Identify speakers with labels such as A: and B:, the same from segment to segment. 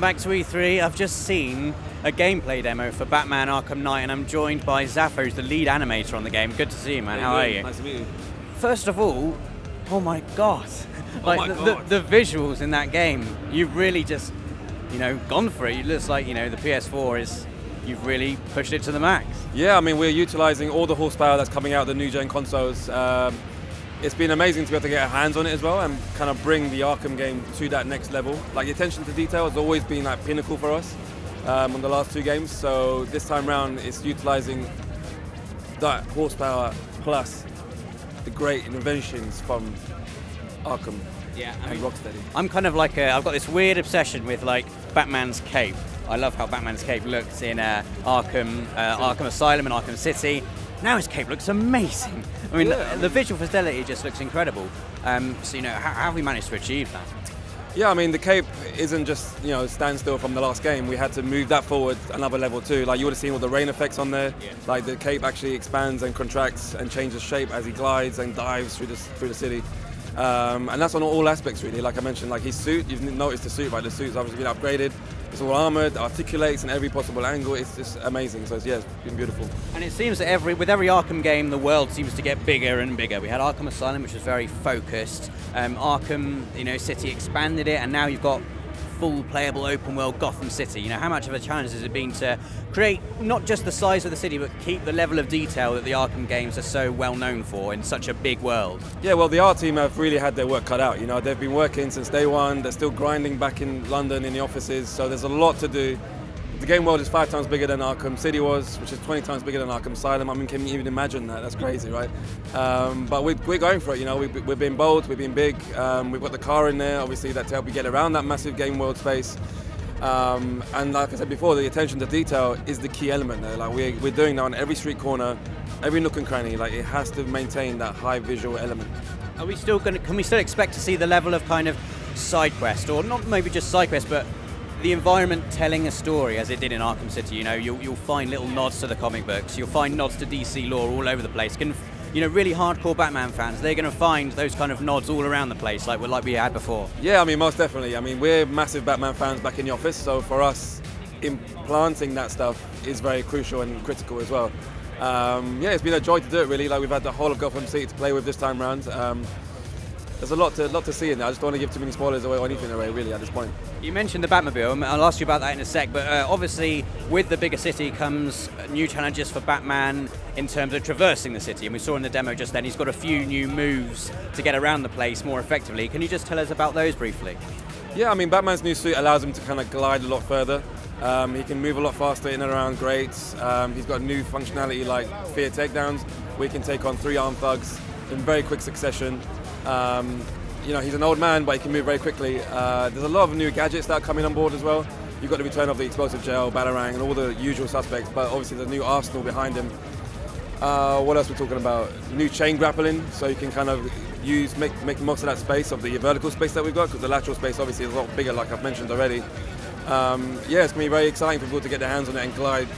A: Back to E3, I've just seen a gameplay demo for Batman Arkham Knight, and I'm joined by Zaffo, who's the lead animator on the game. Good to see you, man. How are you?
B: Nice to meet you.
A: First of all, oh my god.
B: God.
A: The visuals in that game, you've really just, gone for it. It looks like, the PS4 is, you've really pushed it to the max.
B: Yeah, I mean, we're utilizing all the horsepower that's coming out of the new gen consoles. It's been amazing to be able to get our hands on it as well and kind of bring the Arkham game to that next level. Like, the attention to detail has always been like pinnacle for us on the last two games. So this time round, it's utilizing that horsepower plus the great inventions from Arkham and Rocksteady.
A: I'm kind of like I've got this weird obsession with like Batman's cape. I love how Batman's cape looks in Arkham Asylum and Arkham City. Now his cape looks amazing. I mean, the visual fidelity just looks incredible. So how have we managed to achieve that?
B: Yeah, I mean, the cape isn't just, standstill from the last game. We had to move that forward another level too. Like, you would have seen all the rain effects on there. Yeah. Like, the cape actually expands and contracts and changes shape as he glides and dives through the city. And that's on all aspects, really. Like I mentioned, like his suit, you've noticed the suit, right? The suit's obviously been upgraded. It's all armored, articulates in every possible angle. It's just amazing. So it's been beautiful.
A: And it seems that with every Arkham game, the world seems to get bigger and bigger. We had Arkham Asylum, which was very focused. Arkham, City expanded it, and now you've got full playable open world Gotham City. How much of a challenge has it been to create not just the size of the city, but keep the level of detail that the Arkham games are so well known for in such a big world?
B: Yeah, well, the art team have really had their work cut out. They've been working since day one. They're still grinding back in London in the offices, so there's a lot to do. The game world is 5 times bigger than Arkham City was, which is 20 times bigger than Arkham Asylum. I mean, can you even imagine that? That's crazy, right? But we're going for it, We've been bold, we've been big. We've got the car in there, obviously, that to help you get around that massive game world space. And like I said before, the attention to detail is the key element there. Like, we're doing that on every street corner, every nook and cranny. Like, it has to maintain that high visual element.
A: Can we still expect to see the level of kind of side quest, or not maybe just side quest, but the environment telling a story as it did in Arkham City? You'll find little nods to the comic books. You'll find nods to DC lore all over the place. Really hardcore Batman fans, they're going to find those kind of nods all around the place, like we had before. Yeah,
B: I mean, most definitely. I mean, we're massive Batman fans back in the office, so for us, implanting that stuff is very crucial and critical as well. It's been a joy to do it, really. Like, we've had the whole of Gotham City to play with this time round. There's a lot to see in there. I just don't want to give too many spoilers away or anything away, really, at this point.
A: You mentioned the Batmobile, and I'll ask you about that in a sec, but obviously with the bigger city comes new challenges for Batman in terms of traversing the city, and we saw in the demo just then he's got a few new moves to get around the place more effectively. Can you just tell us about those briefly?
B: Yeah, I mean, Batman's new suit allows him to kind of glide a lot further. He can move a lot faster in and around grates. He's got new functionality like fear takedowns, where he can take on 3 armed thugs in very quick succession. He's an old man, but he can move very quickly. There's a lot of new gadgets that are coming on board as well. You've got the return of the explosive gel, Batarang, and all the usual suspects, but obviously the new arsenal behind him. What else we're talking about? New chain grappling, so you can kind of make most of that space, of the vertical space that we've got, because the lateral space obviously is a lot bigger, like I've mentioned already. It's going to be very exciting for people to get their hands on it and glide,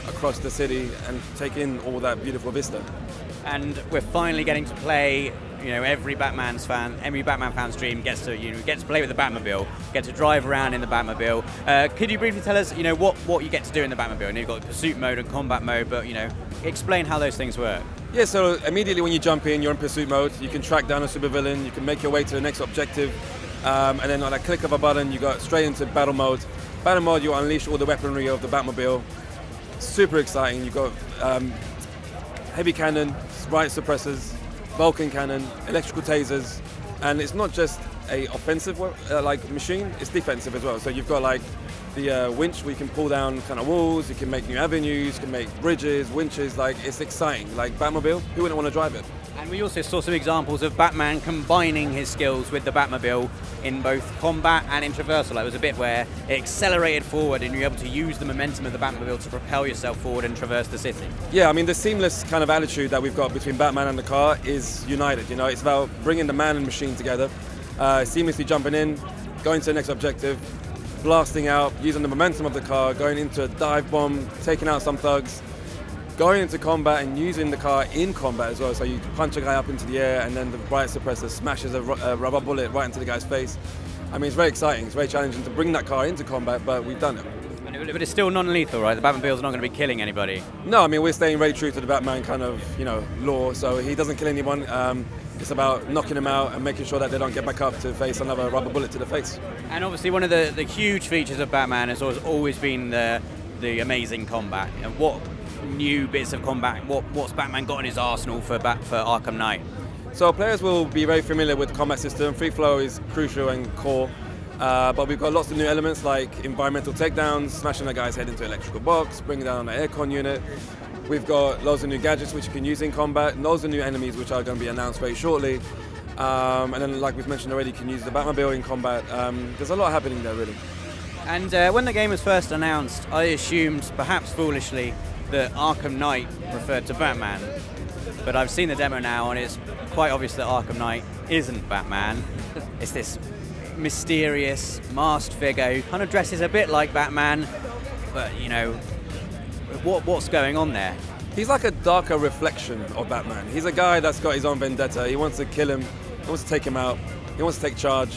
B: across the city and take in all that beautiful vista.
A: And we're finally getting to play. Every Batman fan's dream gets to play with the Batmobile, get to drive around in the Batmobile. Could you briefly tell us, what you get to do in the Batmobile? You've got pursuit mode and combat mode, but explain how those things work.
B: Yeah, so immediately when you jump in, you're in pursuit mode. You can track down a supervillain. You can make your way to the next objective, and then on a click of a button, you go straight into battle mode. Battle mode, you unleash all the weaponry of the Batmobile. Super exciting. You've got heavy cannon, riot suppressors, Vulcan cannon, electrical tasers, and it's not just a offensive machine, it's defensive as well. So you've got like the winch where you can pull down kind of walls, you can make new avenues, you can make bridges, winches. Like, it's exciting. Like, Batmobile, who wouldn't want to drive it?
A: And we also saw some examples of Batman combining his skills with the Batmobile in both combat and in traversal. There was a bit where it accelerated forward and you were able to use the momentum of the Batmobile to propel yourself forward and traverse the city.
B: Yeah, I mean, the seamless kind of attitude that we've got between Batman and the car is united. It's about bringing the man and machine together, seamlessly jumping in, going to the next objective, blasting out, using the momentum of the car, going into a dive bomb, taking out some thugs, going into combat and using the car in combat as well. So you punch a guy up into the air and then the riot suppressor smashes a rubber bullet right into the guy's face. I mean, it's very exciting, it's very challenging to bring that car into combat, but we've done it.
A: But it's still non-lethal, right? The Batmobile's not going to be killing anybody.
B: No, I mean, we're staying very true to the Batman kind of, lore, so he doesn't kill anyone. It's about knocking them out and making sure that they don't get back up to face another rubber bullet to the face.
A: And obviously one of the huge features of Batman has always been the amazing combat. And what new bits of combat, what's Batman got in his arsenal for Arkham Knight?
B: So players will be very familiar with the combat system. Free flow is crucial and core. But we've got lots of new elements like environmental takedowns, smashing a guy's head into an electrical box, bringing down an aircon unit. We've got loads of new gadgets which you can use in combat, and loads of new enemies which are going to be announced very shortly. And then, like we've mentioned already, you can use the Batmobile in combat. There's a lot happening there, really.
A: And when the game was first announced, I assumed, perhaps foolishly, that Arkham Knight referred to Batman. But I've seen the demo now, and it's quite obvious that Arkham Knight isn't Batman. It's this mysterious, masked figure who kind of dresses a bit like Batman, but what's going on there?
B: He's like a darker reflection of Batman. He's a guy that's got his own vendetta. He wants to kill him, he wants to take him out, he wants to take charge,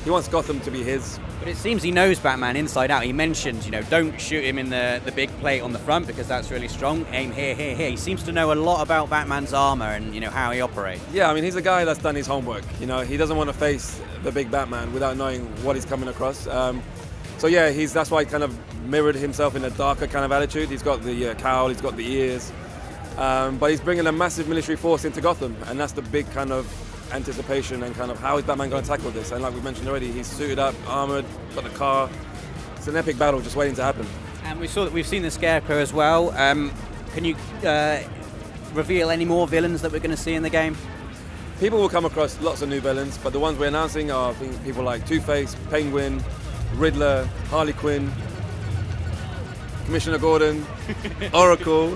B: he wants Gotham to be his.
A: But it seems he knows Batman inside out. He mentioned, don't shoot him in the big plate on the front because that's really strong. Aim here, here, here. He seems to know a lot about Batman's armor and how he operates.
B: Yeah, I mean, he's a guy that's done his homework. He doesn't want to face the big Batman without knowing what he's coming across. So yeah, that's why he kind of mirrored himself in a darker kind of attitude. He's got the cowl, he's got the ears, but he's bringing a massive military force into Gotham, and that's the big kind of anticipation and kind of how is Batman going to tackle this. And like we mentioned already, he's suited up, armored, got the car. It's an epic battle just waiting to happen.
A: And we've seen the Scarecrow as well. Can you reveal any more villains that we're going to see in the game?
B: People will come across lots of new villains, but the ones we're announcing are, I think, people like Two-Face, Penguin, Riddler, Harley Quinn, Commissioner Gordon, Oracle,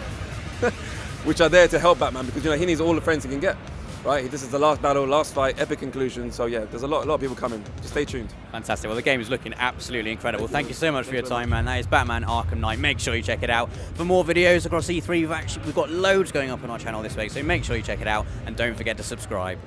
B: which are there to help Batman because he needs all the friends he can get. Right, this is the last battle, last fight, epic conclusion. So yeah, there's a lot of people coming. Just stay tuned.
A: Fantastic. Well, the game is looking absolutely incredible. Thank you so much for your time, man. That is Batman Arkham Knight. Make sure you check it out. For more videos across E3, we've got loads going up on our channel this week, so make sure you check it out and don't forget to subscribe.